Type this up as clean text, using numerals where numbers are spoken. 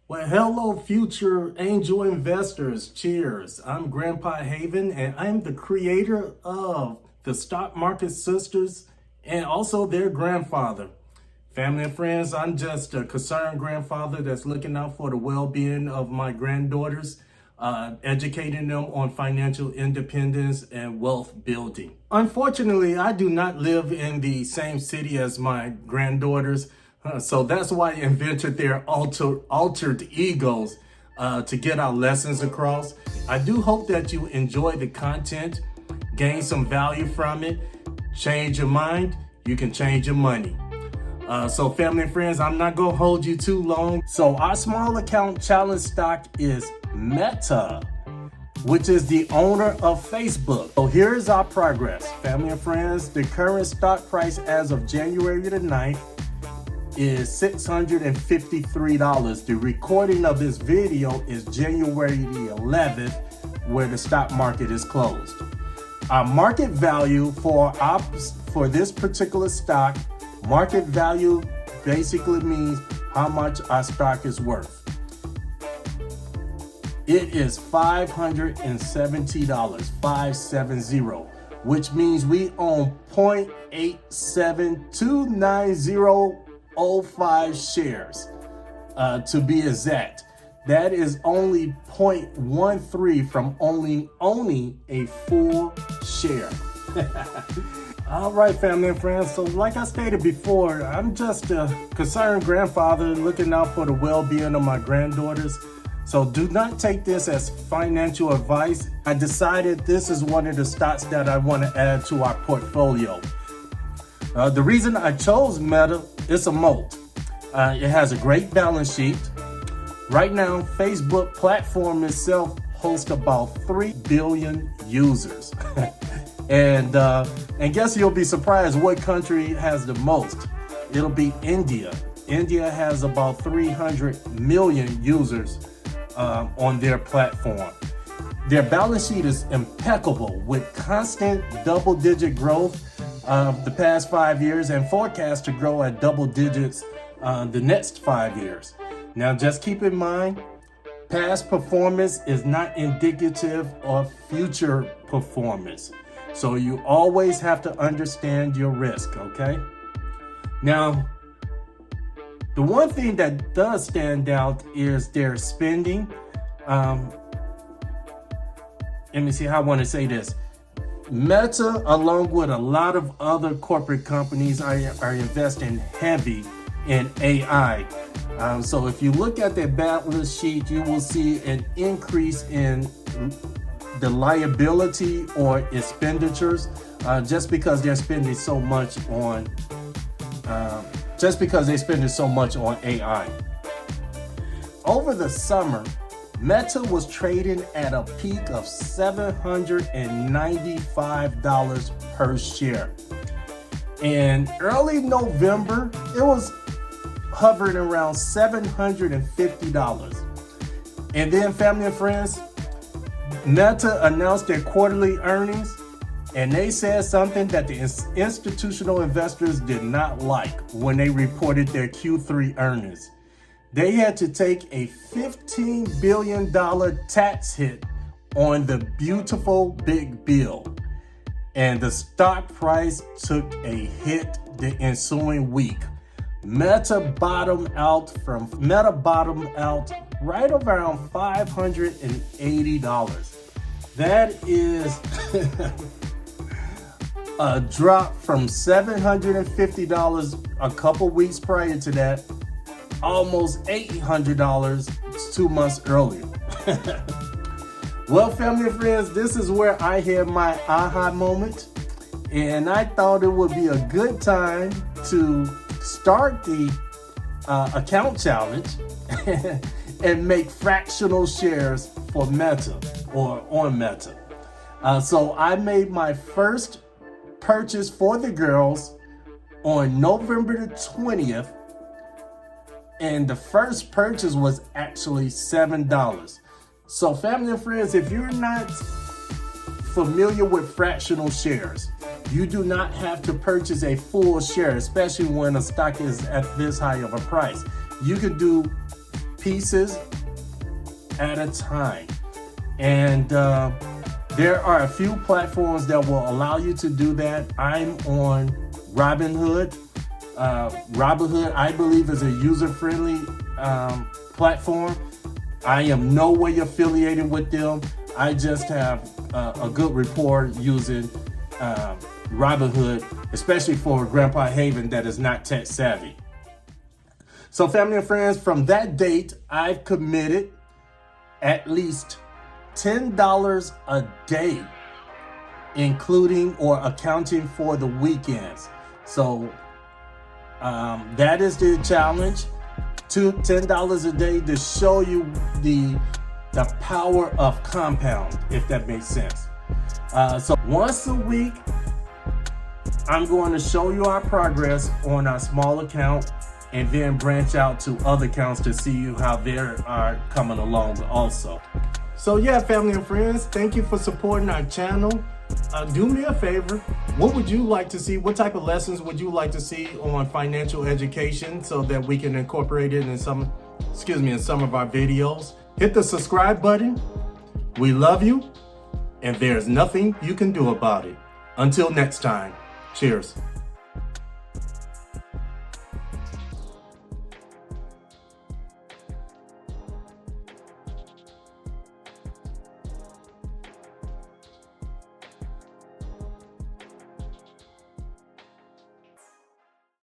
Well, hello, future angel investors. Cheers. I'm Grandpa Haven, and I'm the creator of the Stock Market Sistas and also their grandfather. Family and friends, I'm just a concerned grandfather that's looking out for the well-being of my granddaughters, educating them on financial independence and wealth building. Unfortunately, I do not live in the same city as my granddaughters. So that's why I invented their altered egos to get our lessons across. I do hope that you enjoy the content, gain some value from it, change your mind, you can change your money. So family and friends, I'm not gonna hold you too long. So our small account challenge stock is Meta, which is the owner of Facebook. So here's our progress. Family and friends, the current stock price as of January the 9th is $653. The recording of this video is January the 11th, where the stock market is closed. Our market value for this particular stock, market value basically means how much our stock is worth. It is $570, 570, which means we own 0.8729005 shares, to be exact. That is only 0.13 from owning a full share. All right, family and friends. So like I stated before, I'm just a concerned grandfather looking out for the well-being of my granddaughters. So do not take this as financial advice. I decided this is one of the stocks that I want to add to our portfolio. The reason I chose Meta, it's a moat. It has a great balance sheet. Right now, Facebook platform itself hosts about 3 billion users. and guess you'll be surprised what country has the most. It'll be India. India has about 300 million users on their platform. Their balance sheet is impeccable with constant double-digit growth the past 5 years and forecast to grow at double digits the next 5 years. Now, just keep in mind, past performance is not indicative of future performance. So you always have to understand your risk, okay? Now, the one thing that does stand out is their spending. Let me see how I want to say this. Meta, along with a lot of other corporate companies, are investing heavy in AI. So if you look at their balance sheet, you will see an increase in the liability or expenditures just because they're spending so much on AI. Over the summer, Meta was trading at a peak of $795 per share. In early November, it was hovering around $750. And then, family and friends, Meta announced their quarterly earnings, and they said something that the institutional investors did not like when they reported their Q3 earnings. They had to take a $15 billion tax hit on the beautiful big bill, and the stock price took a hit the ensuing week. Meta bottomed out right around $580. That is a drop from $750 a couple weeks prior to that, almost $800 2 months earlier. Well, family and friends, this is where I had my aha moment, and I thought it would be a good time to start the account challenge and make fractional shares for Meta or on Meta. So I made my first purchase for the girls on November the 20th, and the first purchase was actually $7. So family and friends, if you're not familiar with fractional shares, you do not have to purchase a full share, especially when a stock is at this high of a price. You can do pieces at a time. And there are a few platforms that will allow you to do that. I'm on Robinhood. Robinhood, I believe, is a user-friendly platform. I am no way affiliated with them. I just have a good rapport using Robinhood, especially for Grandpa Haven that is not tech savvy. So family and friends, from that date, I've committed at least $10 a day, including or accounting for the weekends. So that is the challenge, to $10 a day, to show you the power of compound, if that makes sense. So once a week, I'm going to show you our progress on our small account and then branch out to other accounts to see how they are coming along also. So yeah, family and friends, thank you for supporting our channel. Do me a favor. What would you like to see? What type of lessons would you like to see on financial education so that we can incorporate it in some of our videos? Hit the subscribe button. We love you, and there's nothing you can do about it. Until next time, cheers.